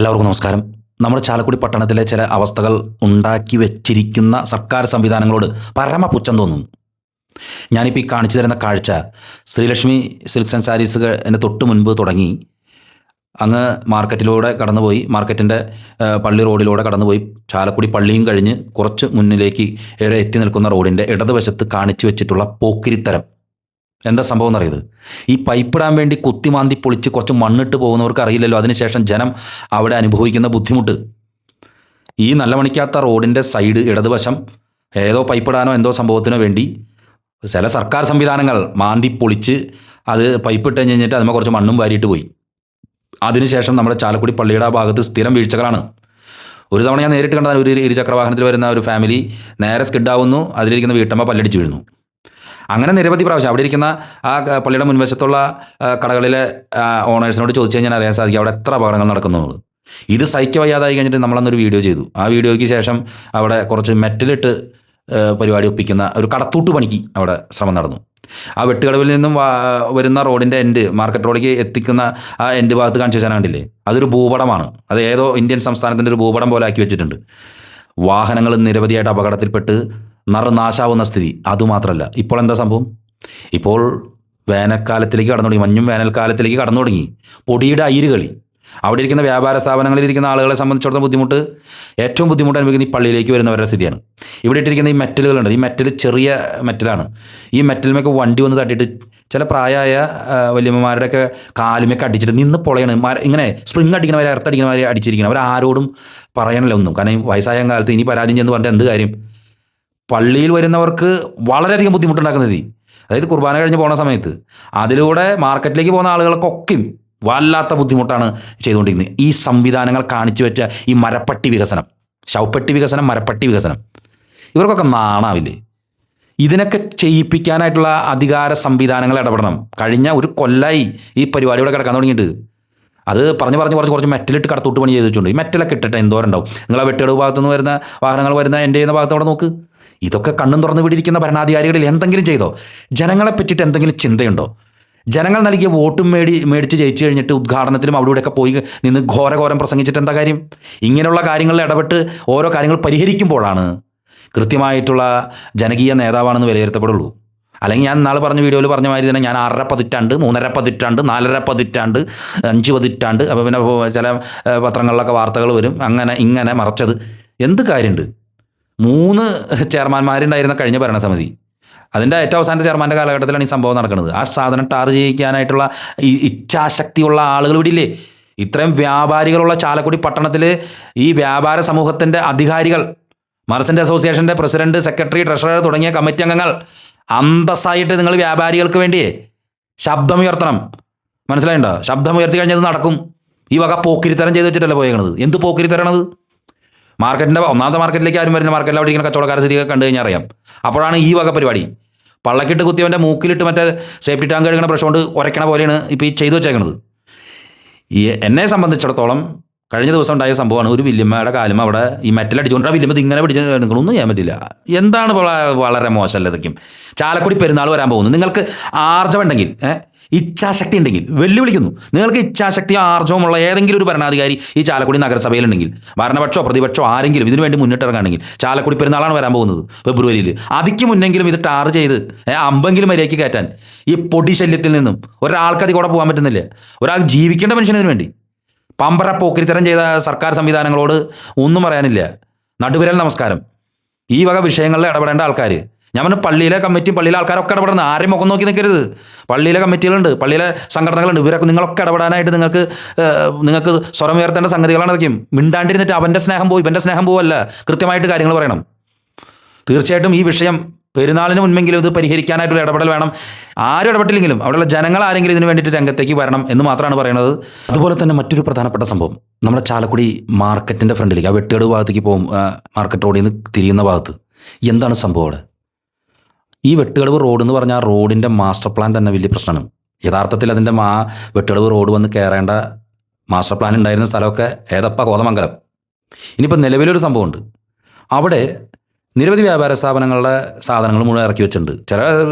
എല്ലാവർക്കും നമസ്കാരം. നമ്മുടെ ചാലക്കുടി പട്ടണത്തിലെ ചില അവസ്ഥകൾ ഉണ്ടാക്കി വെച്ചിരിക്കുന്ന സർക്കാർ സംവിധാനങ്ങളോട് പരമപുച്ഛം തോന്നുന്നു. ഞാനിപ്പോൾ ഈ കാണിച്ചു തരുന്ന കാഴ്ച ശ്രീലക്ഷ്മി സിൽക്സ് ആൻഡ് സാരീസ് തൊട്ട് മുൻപ് തുടങ്ങി അങ്ങ് മാർക്കറ്റിലൂടെ കടന്നുപോയി, മാർക്കറ്റിൻ്റെ പള്ളി റോഡിലൂടെ കടന്നുപോയി ചാലക്കുടി പള്ളിയും കഴിഞ്ഞ് കുറച്ച് മുന്നിലേക്ക് എത്തി നിൽക്കുന്ന റോഡിൻ്റെ ഇടതുവശത്ത് കാണിച്ചു വെച്ചിട്ടുള്ള പോക്കിരിത്തരം. എന്താ സംഭവം എന്നറിയത്? ഈ പൈപ്പിടാൻ വേണ്ടി കുത്തിമാന്തി പൊളിച്ച് കുറച്ച് മണ്ണിട്ട് പോകുന്നവർക്ക് അറിയില്ലല്ലോ അതിനുശേഷം ജനം അവിടെ അനുഭവിക്കുന്ന ബുദ്ധിമുട്ട്. ഈ നല്ല മണിക്കാത്ത റോഡിൻ്റെ സൈഡ് ഇടതുവശം ഏതോ പൈപ്പിടാനോ എന്തോ സംഭവത്തിനോ വേണ്ടി ചില സർക്കാർ സംവിധാനങ്ങൾ മാന്തി പൊളിച്ച് അത് പൈപ്പിട്ട് കഴിഞ്ഞിട്ട് അതിന്മേൽ കുറച്ച് മണ്ണും വാരിയിട്ട് പോയി. അതിനുശേഷം നമ്മുടെ ചാലക്കുടി പള്ളിയുടെ ആ ഭാഗത്ത് സ്ഥിരം വീഴ്ചകളാണ്. ഒരു തവണ ഞാൻ നേരിട്ട് കണ്ടതാണ്. ഒരു ഇരുചക്ര വാഹനത്തിൽ വരുന്ന ഒരു ഫാമിലി നേരെ സ്കിഡാവുന്നു, അതിലിരിക്കുന്ന വീട്ടമ്മ പല്ലടിച്ച് വീഴുന്നു. അങ്ങനെ നിരവധി പ്രാവശ്യം അവിടെ ഇരിക്കുന്ന ആ പള്ളിയുടെ മുൻവശത്തുള്ള കടകളിലെ ഓണേഴ്സിനോട് ചോദിച്ചു കഴിഞ്ഞാൽ അറിയാൻ സാധിക്കും അവിടെ എത്ര അപകടങ്ങൾ നടക്കുന്നുള്ളത്. ഇത് സഹിക്ക വയ്യാതായി കഴിഞ്ഞിട്ട് നമ്മളന്നൊരു വീഡിയോ ചെയ്തു. ആ വീഡിയോയ്ക്ക് ശേഷം അവിടെ കുറച്ച് മെറ്റലിട്ട് പരിപാടി ഒപ്പിക്കുന്ന ഒരു കടത്തൂട്ട് പണിക്ക് അവിടെ ശ്രമം നടന്നു. ആ വെട്ടുകടവിൽ നിന്നും വരുന്ന റോഡിൻ്റെ എൻഡ് മാർക്കറ്റ് റോഡിലേക്ക് എത്തിക്കുന്ന ആ എൻഡ് ഭാഗത്ത് കാണിച്ചു വെച്ചാൽ കണ്ടില്ലേ, അതൊരു ഭൂപടമാണ്. അത് ഏതോ ഇന്ത്യൻ സംസ്ഥാനത്തിൻ്റെ ഒരു ഭൂപടം പോലെ ആക്കി വെച്ചിട്ടുണ്ട്. വാഹനങ്ങൾ നിരവധിയായിട്ട് അപകടത്തിൽപ്പെട്ട് നാശാവുന്ന സ്ഥിതി. അതുമാത്രമല്ല, ഇപ്പോൾ എന്താ സംഭവം? ഇപ്പോൾ വേനൽക്കാലത്തിലേക്ക് കടന്നു തുടങ്ങി, മഞ്ഞും വേനൽക്കാലത്തിലേക്ക് കടന്നു തുടങ്ങി. പൊടിയുടെ അയിരുകളി. അവിടെ ഇരിക്കുന്ന വ്യാപാര സ്ഥാപനങ്ങളിൽ ഇരിക്കുന്ന ആളുകളെ സംബന്ധിച്ചിടത്തോളം ബുദ്ധിമുട്ട്, ഏറ്റവും ബുദ്ധിമുട്ട് അനുഭവിക്കുന്ന ഈ പള്ളിയിലേക്ക് വരുന്നവരുടെ സ്ഥിതിയാണ്. ഇവിടെ ഇട്ടിരിക്കുന്ന ഈ മെറ്റലുകളുണ്ട്. ഈ മെറ്റൽ ചെറിയ മെറ്റലാണ്. ഈ മെറ്റലിമൊക്കെ വണ്ടി വന്ന് തട്ടിയിട്ട് ചില പ്രായമായ വലിയമ്മമാരുടെയൊക്കെ കാലുമൊക്കെ അടിച്ചിട്ട് നിന്ന് പൊളയാണ്. ഇങ്ങനെ സ്പ്രിങ് അടിക്കുന്നവരെ എർത്തടിക്കുന്നവരെ അടിച്ചിരിക്കണം. അവരാരോടും പറയണല്ലോ ഒന്നും. കാരണം വയസ്സായ കാലത്ത് ഇനി പരാതി ചെന്ന് പറഞ്ഞിട്ട് എന്ത് കാര്യം? പള്ളിയിൽ വരുന്നവർക്ക് വളരെയധികം ബുദ്ധിമുട്ടുണ്ടാക്കുന്നത്. അതായത് കുർബാന കഴിഞ്ഞ് പോകുന്ന സമയത്ത് അതിലൂടെ മാർക്കറ്റിലേക്ക് പോകുന്ന ആളുകൾക്കൊക്കെയും വല്ലാത്ത ബുദ്ധിമുട്ടാണ് ചെയ്തുകൊണ്ടിരിക്കുന്നത്. ഈ സംവിധാനങ്ങൾ കാണിച്ചു വെച്ച ഈ മരപ്പട്ടി വികസനം, ശവപ്പെട്ടി വികസനം, മരപ്പട്ടി വികസനം, ഇവർക്കൊക്കെ നാണാവില്ലേ? ഇതിനൊക്കെ ചെയ്യിപ്പിക്കാനായിട്ടുള്ള അധികാര സംവിധാനങ്ങൾ ഇടപെടണം. കഴിഞ്ഞ ഒരു കൊല്ലായി ഈ പരിപാടിയോടെ കിടക്കാൻ തുടങ്ങിയിട്ട് അത് കുറച്ച് മെറ്റലിട്ട് കടത്തൂട്ട് പണി ചെയ്ത് വെച്ചിട്ടുണ്ട്. ഈ മെറ്റലൊക്കെ ഇട്ടിട്ട് എന്തോരം ഉണ്ടാവും. നിങ്ങൾ ആ വെട്ടുകടവ് ഭാഗത്തുനിന്ന് വരുന്ന വാഹനങ്ങൾ വരുന്ന എൻ്റെ ചെയ്യുന്ന ഭാഗത്തോടെ നോക്ക്. ഇതൊക്കെ കണ്ണും തുറന്ന് വിടിയിരിക്കുന്ന ഭരണാധികാരികളിൽ എന്തെങ്കിലും ചെയ്തോ? ജനങ്ങളെ പറ്റിയിട്ട് എന്തെങ്കിലും ചിന്തയുണ്ടോ? ജനങ്ങൾ നൽകിയ വോട്ടും മേടിച്ച് ജയിച്ചു കഴിഞ്ഞിട്ട് ഉദ്ഘാടനത്തിലും അവിടെ ഇവിടെയൊക്കെ പോയി നിന്ന് ഘോരം പ്രസംഗിച്ചിട്ട് എന്താ കാര്യം? ഇങ്ങനെയുള്ള കാര്യങ്ങളിൽ ഇടപെട്ട് ഓരോ കാര്യങ്ങൾ പരിഹരിക്കുമ്പോഴാണ് കൃത്യമായിട്ടുള്ള ജനകീയ നേതാവാണെന്ന് വിലയിരുത്തപ്പെടുള്ളൂ. അല്ലെങ്കിൽ ഞാൻ നാളെ പറഞ്ഞ വീഡിയോയിൽ പറഞ്ഞ മാതിരി തന്നെ ഞാൻ 6.5 പതിറ്റാണ്ട്, 3.5 പതിറ്റാണ്ട്, 4.5 പതിറ്റാണ്ട്, 5 പതിറ്റാണ്ട്, അപ്പോൾ പിന്നെ ചില പത്രങ്ങളിലൊക്കെ വാർത്തകൾ വരും അങ്ങനെ ഇങ്ങനെ മറച്ചത്. എന്ത് കാര്യമുണ്ട്? 3 ചെയർമാന്മാരുണ്ടായിരുന്ന കഴിഞ്ഞ ഭരണസമിതി, അതിൻ്റെ ഏറ്റവും അവസാനത്തെ ചെയർമാൻ്റെ കാലഘട്ടത്തിലാണ് ഈ സംഭവം നടക്കുന്നത്. ആ സാധനം ടാർ ചെയ്യിക്കാനായിട്ടുള്ള ഈ ഇച്ഛാശക്തിയുള്ള ആളുകൾ ഇവിടെ ഇല്ലേ? ഇത്രയും വ്യാപാരികളുള്ള ചാലക്കുടി പട്ടണത്തിൽ ഈ വ്യാപാര സമൂഹത്തിൻ്റെ അധികാരികൾ, മർച്ചൻ്റ് അസോസിയേഷൻ്റെ പ്രസിഡന്റ്, സെക്രട്ടറി, ട്രഷറർ തുടങ്ങിയ കമ്മിറ്റി അംഗങ്ങൾ അന്തസ്സായിട്ട് നിങ്ങൾ വ്യാപാരികൾക്ക് വേണ്ടിയേ ശബ്ദമുയർത്തണം. മനസ്സിലായിണ്ടോ? ശബ്ദം ഉയർത്തി കഴിഞ്ഞത് നടക്കും. ഈ വക പോക്കിരിത്തരം ചെയ്ത് വെച്ചിട്ടല്ലേ പോയേക്കണത്. എന്ത് പോക്കിരിത്തരണത്? മാർക്കറ്റിൻ്റെ ഒന്നാമത്തെ മാർക്കറ്റിലേക്ക് ആരും വരുന്ന മാർക്കറ്റിൽ അവിടെ ഇരിക്കുന്ന കച്ചവടക്കാരുടെ സ്ഥിതിയൊക്കെ കണ്ടു കഴിഞ്ഞാൽ അറിയാം. അപ്പോഴാണ് ഈ വക പരിപാടി. പള്ളക്കിട്ട് കുത്തിയവൻ്റെ മൂക്കിലിട്ട് മറ്റേ സേഫ്റ്റി ടാങ്ക് കഴുകണ ബ്രഷ് കൊണ്ട് ഉരയ്ക്കണ പോലെയാണ് ഇപ്പോൾ ഈ ചെയ്തു വെച്ചേക്കണത്. എന്നെ സംബന്ധിച്ചിടത്തോളം കഴിഞ്ഞ ദിവസം ഉണ്ടായ സംഭവമാണ്. ഒരു വല്യമ്മയുടെ കാലും അവിടെ ഈ മെറ്റലടിച്ചുകൊണ്ട് ആ വല്യമ്മ ഇങ്ങനെ പിടിച്ച് എടുക്കണമെന്നും ചെയ്യാൻ പറ്റില്ല. എന്താണ് വളരെ മോശമല്ല ഇതൊക്കെയും. ചാലക്കുടി പെരുന്നാൾ വരാൻ പോകുന്നു. നിങ്ങൾക്ക് ആർജവമുണ്ടെങ്കിൽ, ഇച്ഛാശക്തി ഉണ്ടെങ്കിൽ വെല്ലുവിളിക്കുന്നു. നിങ്ങൾക്ക് ഇച്ഛാശക്തി ആർജവമുള്ള ഏതെങ്കിലും ഒരു ഭരണാധികാരി ഈ ചാലക്കുടി നഗരസഭയിലുണ്ടെങ്കിൽ, ഭരണപക്ഷോ പ്രതിപക്ഷോ ആരെങ്കിലും ഇതിനു വേണ്ടി മുന്നിട്ടിറങ്ങുകയാണെങ്കിൽ, ചാലക്കുടി പെരുന്നാളാണ് വരാൻ പോകുന്നത് ഫെബ്രുവരിയിൽ, അതിക്ക് മുന്നെങ്കിലും ഇത് ടാർ ചെയ്ത് അമ്പെങ്കിലും മര്യാദയ്ക്ക് കയറ്റാൻ ഈ പൊടി ശല്യത്തിൽ നിന്നും ഒരാൾക്കതി കൂടെ പോകാൻ പറ്റുന്നില്ല. ഒരാൾ ജീവിക്കേണ്ട മനുഷ്യനു വേണ്ടി പമ്പര പോക്കിരിത്തരം ചെയ്ത സർക്കാർ സംവിധാനങ്ങളോട് ഒന്നും പറയാനില്ല. നടുവിരൽ നമസ്കാരം. ഈ വക വിഷയങ്ങളിൽ ഇടപെടേണ്ട ആൾക്കാർ, ഞാൻ പറഞ്ഞു പള്ളിയിലെ കമ്മിറ്റിയും പള്ളിയിലെ ആൾക്കാരൊക്കെ ഇടപെടുന്നത്. ആരെയും മുഖം നോക്കി നിൽക്കരുത്. പള്ളിയിലെ കമ്മിറ്റികളുണ്ട്, പള്ളിയിലെ സംഘടനകളുണ്ട്, ഇവരൊക്കെ നിങ്ങളൊക്കെ ഇടപെടാനായിട്ട് നിങ്ങൾക്ക് സ്വരം ഉയർത്തേണ്ട സംഗതികളാണ് അതൊക്കെയും. മിണ്ടാണ്ടിരുന്നിട്ട് അവൻ്റെ സ്നേഹം പോവും ഇവൻ്റെ സ്നേഹം പോവല്ല, കൃത്യമായിട്ട് കാര്യങ്ങൾ പറയണം. തീർച്ചയായിട്ടും ഈ വിഷയം പെരുന്നാളിന് മുൻപെങ്കിലും ഇത് പരിഹരിക്കാനായിട്ടുള്ള ഇടപെടൽ വേണം. ആരും ഇടപെട്ടില്ലെങ്കിലും അവിടെയുള്ള ജനങ്ങൾ ആരെങ്കിലും ഇതിന് വേണ്ടിയിട്ട് രംഗത്തേക്ക് വരണം എന്ന് മാത്രമാണ് പറയുന്നത്. അതുപോലെ തന്നെ മറ്റൊരു പ്രധാനപ്പെട്ട സംഭവം, നമ്മുടെ ചാലക്കുടി മാർക്കറ്റിൻ്റെ ഫ്രണ്ടിലേക്ക് ആ വെട്ടുകടവ് ഭാഗത്തേക്ക് പോകും, മാർക്കറ്റ് റോഡിൽ നിന്ന് തിരിയുന്ന ഭാഗത്ത് എന്താണ് സംഭവം? അവിടെ ഈ വെട്ടുകടവ് റോഡ് എന്ന് പറഞ്ഞാൽ ആ റോഡിൻ്റെ മാസ്റ്റർ പ്ലാൻ തന്നെ വലിയ പ്രശ്നമാണ്. യഥാർത്ഥത്തിൽ അതിൻ്റെ വെട്ടുകടവ് റോഡ് വന്ന് കയറേണ്ട മാസ്റ്റർ പ്ലാൻ ഉണ്ടായിരുന്ന സ്ഥലമൊക്കെ കോതമംഗലം. ഇനിയിപ്പോൾ നിലവിലൊരു സംഭവമുണ്ട്. അവിടെ നിരവധി വ്യാപാര സ്ഥാപനങ്ങളുടെ സാധനങ്ങൾ മുഴുവൻ ഇറക്കി വെച്ചിട്ടുണ്ട്. ചില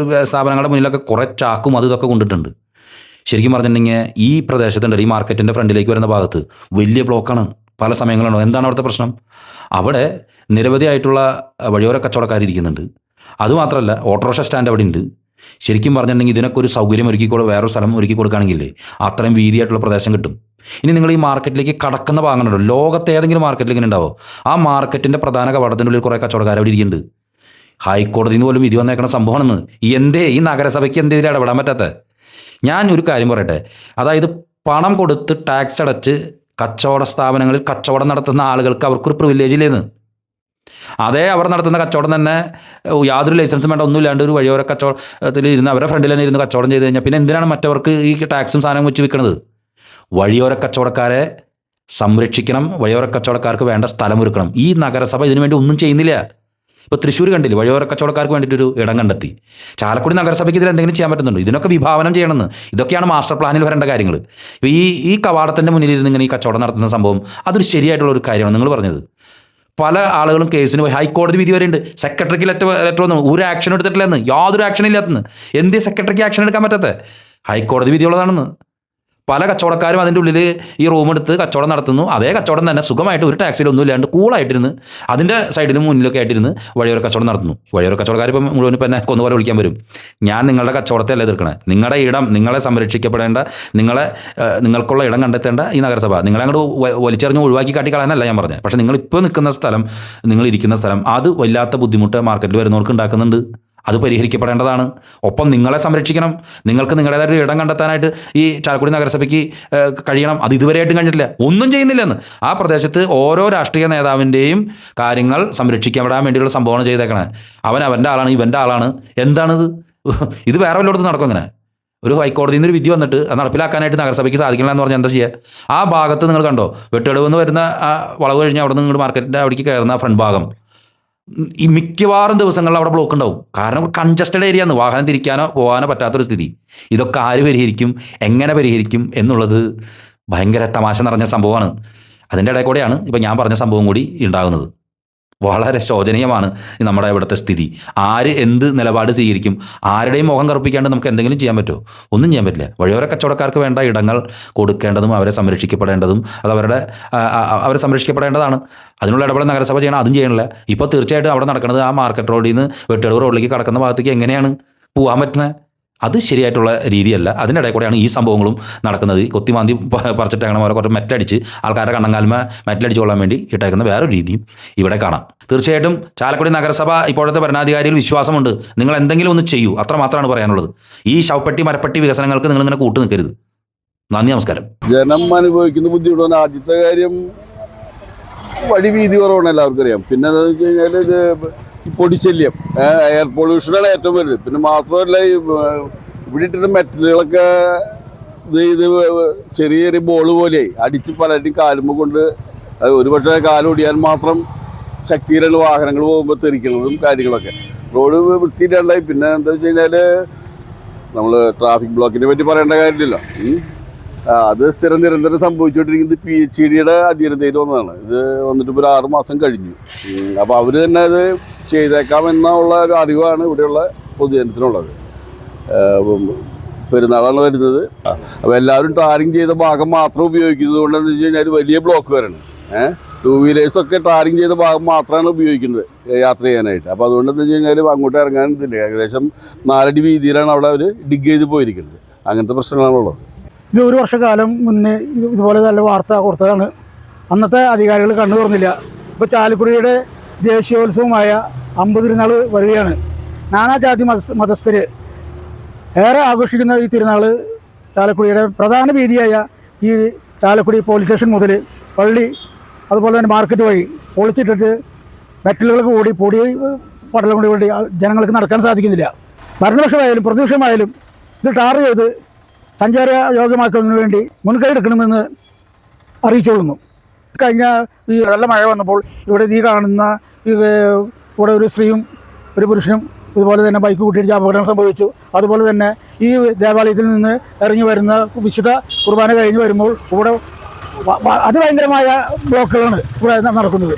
സ്ഥാപനങ്ങളുടെ മുന്നിലൊക്കെ കുറേ ചാക്കും ഇതൊക്കെ കൊണ്ടിട്ടുണ്ട്. ശരിക്കും പറഞ്ഞിട്ടുണ്ടെങ്കിൽ ഈ പ്രദേശത്തുണ്ട്, ഈ മാർക്കറ്റിൻ്റെ ഫ്രണ്ടിലേക്ക് വരുന്ന ഭാഗത്ത് വലിയ ബ്ലോക്കാണ്. പല സമയങ്ങളുണ്ടോ? എന്താണ് അവിടുത്തെ പ്രശ്നം? അവിടെ നിരവധിയായിട്ടുള്ള വഴിയോര കച്ചവടക്കാരിരിക്കുന്നുണ്ട്. അതുമാത്രമല്ല, ഓട്ടോറിക്ഷ സ്റ്റാൻഡ് അവിടെ ഉണ്ട്. ശരിക്കും പറഞ്ഞിട്ടുണ്ടെങ്കിൽ ഇതിനൊക്കെ ഒരു സൗകര്യം വേറൊരു സ്ഥലം ഒരുക്കി കൊടുക്കുകയാണെങ്കിലേ അത്രയും വീതിയായിട്ടുള്ള പ്രദേശം കിട്ടും. ഇനി നിങ്ങൾ ഈ മാർക്കറ്റിലേക്ക് കടക്കുന്ന ഭാഗങ്ങളുണ്ടോ? ലോകത്തെ ഏതെങ്കിലും മാർക്കറ്റിലേക്ക് ഉണ്ടാവോ? ആ മാർക്കറ്റിൻ്റെ പ്രധാന കവാടത്തിൻ്റെ ഉള്ളിൽ കുറേ കച്ചവടക്കാർ അവിടെ ഇരിക്കുന്നുണ്ട്. ഹൈക്കോടതിയിൽ നിന്ന് പോലും വിധി വന്നേക്കുന്ന സംഭവമാണെന്ന്. എന്തേ ഈ നഗരസഭയ്ക്ക് എന്ത് ഇതിൽ ഇടപെടാൻ പറ്റാത്ത? ഞാൻ ഒരു കാര്യം പറയട്ടെ, അതായത് പണം കൊടുത്ത് ടാക്സ് അടച്ച് കച്ചവട സ്ഥാപനങ്ങളിൽ കച്ചവടം നടത്തുന്ന ആളുകൾക്ക് അവർക്കൊരു പ്രിവിലേജ് ഇല്ലേന്ന്. അതേ അവർ നടത്തുന്ന കച്ചവടം തന്നെ യാതൊരു ലൈസൻസും വേണ്ട, ഒന്നുമില്ലാണ്ട് ഒരു വഴിയോര കച്ചവടത്തിൽ ഇരുന്ന് അവരുടെ ഫ്രണ്ടിൽ തന്നെ ഇരുന്ന് കച്ചവടം ചെയ്ത് കഴിഞ്ഞാൽ പിന്നെ എന്തിനാണ് മറ്റവർക്ക് ഈ ടാക്സും സാധനം വെച്ച് വിൽക്കുന്നത്? വഴിയോര കച്ചവടക്കാരെ സംരക്ഷിക്കണം, വഴിയോര കച്ചവടക്കാർക്ക് വേണ്ട സ്ഥലമൊരുക്കണം. ഈ നഗരസഭ ഇതിനു വേണ്ടി ഒന്നും ചെയ്യുന്നില്ല. ഇപ്പോൾ തൃശ്ശൂർ കണ്ടില്ലേ, വഴിയോര കച്ചവടക്കാർക്ക് വേണ്ടിയിട്ടൊരു ഇടം കണ്ടെത്തി. ചാലക്കുടി നഗരസഭയ്ക്ക് ഇതിൽ എന്തെങ്കിലും ചെയ്യാൻ പറ്റുന്നുണ്ടോ? ഇതിനൊക്കെ വിഭാവനം ചെയ്യണമെന്ന്. ഇതൊക്കെയാണ് മാസ്റ്റർ പ്ലാനിൽ വരേണ്ട കാര്യങ്ങൾ. ഇപ്പോൾ ഈ കവാടത്തിൻ്റെ മുന്നിലിരുന്ന് ഇങ്ങനെ ഈ കച്ചവടം നടത്തുന്ന സംഭവം അതൊരു ശരിയായിട്ടുള്ള ഒരു കാര്യമാണ് നിങ്ങൾ പറഞ്ഞത്. പല ആളുകളും കേസിന് പോയി, ഹൈക്കോടതി വിധി വരെയുണ്ട്. സെക്രട്ടറിക്ക് ലെറ്റർ വന്നു, ഒരു ആക്ഷൻ എടുത്തിട്ടില്ലെന്ന്, യാതൊരു ആക്ഷൻ ഇല്ലാത്തെന്ന്. എന്തേ സെക്രട്ടറിക്ക് ആക്ഷൻ എടുക്കാൻ പറ്റാത്ത? ഹൈക്കോടതി വിധിയുള്ളതാണെന്ന്. പല കച്ചവടക്കാരും അതിൻ്റെ ഉള്ളിൽ ഈ റൂം എടുത്ത് കച്ചവടം നടത്തുന്നു. അതേ കച്ചവടം തന്നെ സുഖമായിട്ട് ഒരു ടാക്സിയിലൊന്നും ഇല്ലാണ്ട് കൂളായിട്ടിരുന്ന് അതിൻ്റെ സൈഡിലും മുന്നിലൊക്കെ ആയിട്ടിരുന്ന് വഴിയോര കച്ചവടം നടത്തുന്നു. വഴിയോര കച്ചവടക്കാർ ഇപ്പം മുഴുവൻ ഇപ്പം എന്നെ കൊന്നുപോലെ വിളിക്കാൻ വരും. ഞാൻ നിങ്ങളുടെ കച്ചവടത്തെ അല്ല എതിർക്കണേ. നിങ്ങളുടെ ഇടം, നിങ്ങളെ സംരക്ഷിക്കപ്പെടേണ്ട, നിങ്ങൾക്കുള്ള ഇടം കണ്ടെത്തേണ്ട ഈ നഗരസഭ നിങ്ങളെ അങ്ങോട്ട് വലിച്ചെറിഞ്ഞ് ഒഴിവാക്കി കാട്ടിക്കളയാനല്ല ഞാൻ പറഞ്ഞത്. പക്ഷേ നിങ്ങളിപ്പോൾ നിൽക്കുന്ന സ്ഥലം, നിങ്ങളിരിക്കുന്ന സ്ഥലം അത് വല്ലാത്ത ബുദ്ധിമുട്ട് മാർക്കറ്റിൽ വരുന്നവർക്ക് ഉണ്ടാക്കുന്നുണ്ട്. അത് പരിഹരിക്കപ്പെടേണ്ടതാണ്. ഒപ്പം നിങ്ങളെ സംരക്ഷിക്കണം. നിങ്ങൾക്ക് നിങ്ങളുടേതായിട്ട് ഇടം കണ്ടെത്താനായിട്ട് ഈ ചാലക്കുടി നഗരസഭയ്ക്ക് കഴിയണം. അത് ഇതുവരെയായിട്ടും കഴിഞ്ഞിട്ടില്ല, ഒന്നും ചെയ്യുന്നില്ലെന്ന്. ആ പ്രദേശത്ത് ഓരോ രാഷ്ട്രീയ നേതാവിൻ്റെയും കാര്യങ്ങൾ സംരക്ഷിക്കപ്പെടാൻ വേണ്ടിയുള്ള സംഭവമാണ് ചെയ്തേക്കണേ. അവൻ്റെ ആളാണ്, ഇവൻ്റെ ആളാണ്. എന്താണിത്? ഇത് വേറെ വല്ലയിടത്ത് നടക്കും ഇങ്ങനെ? ഒരു ഹൈക്കോടതിയിൽ നിന്ന് ഒരു വിധി വന്നിട്ട് അത് നടപ്പിലാക്കാനായിട്ട് നഗരസഭയ്ക്ക് സാധിക്കില്ല എന്ന് പറഞ്ഞാൽ എന്താ ചെയ്യുക? ആ ഭാഗത്ത് നിങ്ങൾ കണ്ടോ, വെട്ടടവെന്ന് വരുന്ന ആ വളവ് കഴിഞ്ഞ് അവിടെ നിന്ന് നിങ്ങളുടെ മാർക്കറ്റിൻ്റെ അവിടേക്ക് കയറുന്ന ഫ്രണ്ട് ഭാഗം ഈ മിക്കവാറും ദിവസങ്ങളിൽ അവിടെ ബ്ലോക്ക് ഉണ്ടാവും. കാരണം കൺജസ്റ്റഡ് ഏരിയ ആണ്, വാഹനം തിരിക്കാനോ പോകാനോ പറ്റാത്തൊരു സ്ഥിതി. ഇതൊക്കെ ആര് പരിഹരിക്കും, എങ്ങനെ പരിഹരിക്കും എന്നുള്ളത് ഭയങ്കര തമാശ നിറഞ്ഞ സംഭവമാണ്. അതിൻ്റെ ഇടയിൽ കൂടെയാണ് ഇപ്പം ഞാൻ പറഞ്ഞ സംഭവം കൂടി ഉണ്ടാകുന്നത്. വളരെ ശോചനീയമാണ് നമ്മുടെ ഇവിടുത്തെ സ്ഥിതി. ആര് എന്ത് നിലപാട് സ്വീകരിക്കും? ആരുടെയും മുഖം കറുപ്പിക്കാണ്ട് നമുക്ക് എന്തെങ്കിലും ചെയ്യാൻ പറ്റുമോ? ഒന്നും ചെയ്യാൻ പറ്റില്ല. വഴിയോര കച്ചവടക്കാർക്ക് വേണ്ട ഇടങ്ങൾ കൊടുക്കേണ്ടതും അവരെ സംരക്ഷിക്കപ്പെടേണ്ടതും അത് അവരെ സംരക്ഷിക്കപ്പെടേണ്ടതാണ്. അതിനുള്ള ഇടപെടൽ നഗരസഭ ചെയ്യണം, അതും ചെയ്യണില്ല. ഇപ്പോൾ തീർച്ചയായിട്ടും അവിടെ നടക്കുന്നത് ആ മാർക്കറ്റ് റോഡിൽ നിന്ന് വെട്ടടവ് റോഡിലേക്ക് കടക്കുന്ന ഭാഗത്തേക്ക് എങ്ങനെയാണ് പോകാൻ പറ്റുന്നത്? അത് ശരിയായിട്ടുള്ള രീതിയല്ല. അതിൻ്റെ ഇടയിൽ കൂടെയാണ് ഈ സംഭവങ്ങളും നടക്കുന്നത്. കൊത്തിമാന്തി പറിച്ചിട്ട് അങ്ങനെ കുറച്ച് മെറ്റടിച്ച് ആൾക്കാരുടെ കണ്ണങ്കാൽമ മെറ്റലടിച്ച് കൊള്ളാൻ വേണ്ടി ഇട്ടേക്കുന്ന വേറൊരു രീതിയും ഇവിടെ കാണാം. തീർച്ചയായിട്ടും ചാലക്കുടി നഗരസഭ ഇപ്പോഴത്തെ ഭരണാധികാരികൾ വിശ്വാസമുണ്ട്. നിങ്ങൾ എന്തെങ്കിലും ഒന്ന് ചെയ്യൂ, അത്ര മാത്രമാണ് പറയാനുള്ളത്. ഈ ശവപ്പെട്ടി മരപ്പെട്ടി വികസനങ്ങൾക്ക് നിങ്ങളിങ്ങനെ കൂട്ടു നിൽക്കരുത്. നന്ദി, നമസ്കാരം. ജനം അനുഭവിക്കുന്ന ബുദ്ധിമുട്ടാണ്. ആദ്യത്തെ കാര്യം വഴി വീതി കുറവാണ്, എല്ലാവർക്കും അറിയാം. പിന്നെ എന്താണെന്ന് വെച്ച് കഴിഞ്ഞാൽ ഇത് ഈ പൊടിശല്യം, എയർ പൊല്യൂഷനാണ് ഏറ്റവും വലുത്. പിന്നെ മാത്രമല്ല ഈ ഇവിടെ ഇട്ടിട്ട് മെറ്റലുകളൊക്കെ ഇത് ചെറിയ ചെറിയ ബോള് പോലെ അടിച്ച് പലരും കാലുമ്പോൾ കൊണ്ട് അത് ഒരുപക്ഷെ കാലൊടിയാൻ മാത്രം ശക്തിയിലുള്ള വാഹനങ്ങൾ പോകുമ്പോൾ തെറിക്കുന്നതും കാര്യങ്ങളൊക്കെ. റോഡ് വൃത്തിയില്ലാണ്ടായി. പിന്നെ എന്താ വെച്ച് കഴിഞ്ഞാൽ നമ്മൾ ട്രാഫിക് ബ്ലോക്കിനെ പറ്റി പറയേണ്ട കാര്യമില്ലല്ലോ. അത് നിരന്തരം സംഭവിച്ചുകൊണ്ടിരിക്കുന്നത് PHEDയുടെ അധീനതയിൽ വന്നതാണ്. ഇത് വന്നിട്ട് ഇപ്പോൾ 6 മാസം കഴിഞ്ഞു. അപ്പോൾ അവർ തന്നെ അത് ചെയ്തേക്കാമെന്നുള്ള ഒരു അറിവാണ് ഇവിടെയുള്ള പൊതുജനത്തിനുള്ളത്. പെരുന്നാളാണ് വരുന്നത്. അപ്പോൾ എല്ലാവരും ടാറിങ് ചെയ്ത ഭാഗം മാത്രം ഉപയോഗിക്കുന്നത് കൊണ്ടെന്ന് വെച്ച് കഴിഞ്ഞാൽ വലിയ ബ്ലോക്ക് വരണം. 2 വീലേഴ്സൊക്കെ ടാറിങ് ചെയ്ത ഭാഗം മാത്രമാണ് ഉപയോഗിക്കുന്നത് യാത്ര ചെയ്യാനായിട്ട്. അപ്പോൾ അതുകൊണ്ടെന്ന് വെച്ച് കഴിഞ്ഞാൽ അങ്ങോട്ട് ഇറങ്ങാൻ ഇതില്ല. ഏകദേശം 4 അടി വീതിയിലാണ് അവിടെ അവർ ഡിഗ് ചെയ്ത് പോയിരിക്കുന്നത്. അങ്ങനത്തെ പ്രശ്നങ്ങളാണുള്ളത്. ഇത് 1 വർഷക്കാലം മുന്നേ ഇതുപോലെ നല്ല വാർത്ത കൊടുത്തതാണ്. അന്നത്തെ അധികാരികൾ കണ്ണു തുറന്നില്ല. ഇപ്പോൾ ചാലക്കുടിയുടെ ദേശീയോത്സവമായ അമ്പതിരുന്നാൾ വരികയാണ്. നാനാജാതി മതസ്ഥർ ഏറെ ആഘോഷിക്കുന്ന ഈ തിരുനാൾ ചാലക്കുടിയുടെ പ്രധാന വീതിയായ ഈ ചാലക്കുടി പോലീസ് സ്റ്റേഷൻ മുതൽ പള്ളി, അതുപോലെ തന്നെ മാർക്കറ്റ് വഴി പൊളിച്ചിട്ടിട്ട് മെറ്റലുകൾക്ക് കൂടി പൊടി പടലം കൂടി വേണ്ടി ജനങ്ങൾക്ക് നടക്കാൻ സാധിക്കുന്നില്ല. ഭരണപക്ഷമായാലും പ്രതിപക്ഷമായാലും ഇത് ടാർ ചെയ്ത് സഞ്ചാര യോഗ്യമാക്കുന്നതിന് വേണ്ടി മുൻകൈ എടുക്കണമെന്ന് അറിയിച്ചുകൊള്ളുന്നു. കഴിഞ്ഞ ഈ നല്ല മഴ വന്നപ്പോൾ ഇവിടെ ഈ കാണുന്ന ഇവിടെ ഒരു സ്ത്രീയും ഒരു പുരുഷനും ഇതുപോലെ തന്നെ ബൈക്ക് കൂട്ടിയിടിച്ച് അപകടം സംഭവിച്ചു. അതുപോലെ തന്നെ ഈ ദേവാലയത്തിൽ നിന്ന് ഇറങ്ങി വരുന്ന വിശുദ്ധ കുർബാന കഴിഞ്ഞ് വരുമ്പോൾ ഇവിടെ അതിഭയങ്കരമായ ബ്ലോക്കുകളാണ് ഇവിടെ നടക്കുന്നത്.